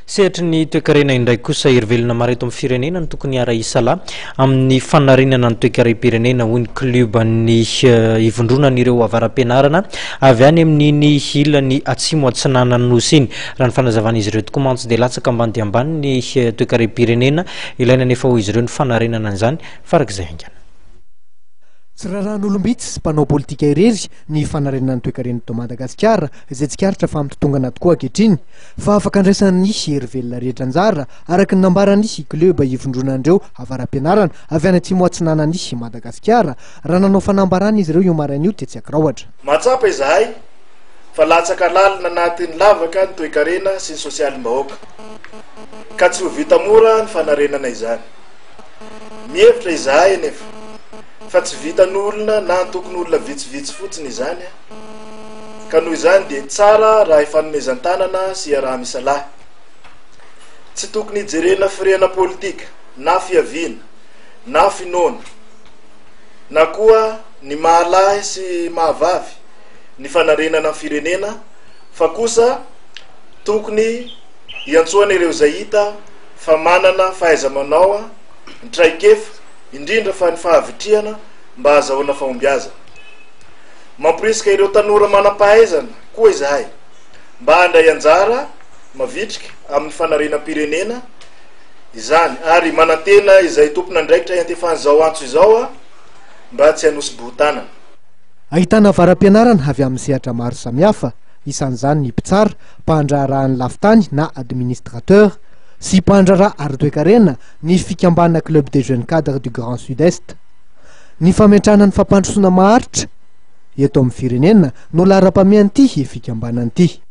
Sehatra ny toekarena indray kosa irevelona mareto amin'ny firenena ny tokony araisala amin'ny fanarinana ny toekaram-pirenena hoy ny kluban'ny ivondronan'ireo avaram-pianarana avy any amin'iny ilany atsimo atsinanany nosy iny raha ny fanazavan'izy ireo tokoa mantsy dia latsaka ambany dia ambany ny toekaram-pirenena ilaina nefa ho izy ireo ny fanarenana an'izany farak'izay haingana. Tsy rahan'olombitsy sy mpanao politika irery ny fanarenana ny toekaren'ny to Madagasikara izay tsikaritra fa mitotongana tokoa ankehitriny fa afaka andraisan'ny hery velona rehetra anjara araka ny nambarany kleba ivondronan'ireo avaram-pianarana avy any atsimo atsinanany Madagasikara raha nanao fanambarana izy ireo io maraina io dia tsy ankiraohatra. Matsapa izahay fa latsaka lalina anatin'ny lavaka ny toekarena sy ny sosialim-bahoaka ka tsy ho vita mora ny fanarenana izany. Mihevitra izahay nefa fa tsy vitan'olona na tokony olona vitsivitsy fotsiny izany ka noho izany dia tsara raha ifanomezan-tanana sy raha misalahy. Tsy tokony hijerena firena politika na fiaviana na finoana na koa ny mahalahy sy mahavavy ny fanarenana ny firenena fa kosa tokony hiantsoana ireo izay hita fa manana fahaiza-manao ny traikefa indrindra fa ny fahavitriana mba hahazahoana fahombiaza. Mamporisika ireo tanora manam-pahaizana koa izahay mba handray anjara mavitrika amin'ny fanarenam-pirenena izany ary manantena izay tompona andraikitra hiantefan'izao antso izao mba tsy hanosy bohotana. Ahitana avaram-pianarana avy amin'ny sehatra maro samihafa isan'izany ny mpitsara, mpandraharahan'ny lafitany na administrateur sy mpandraharaha ara-toekarena ny fikambanana club des jeunes cadres du Grand Sud-Est. Ny fametrahana ny fampandrosoana maharitra eto amin'ny firenena no laharam-pamean'ity fikambanana ity.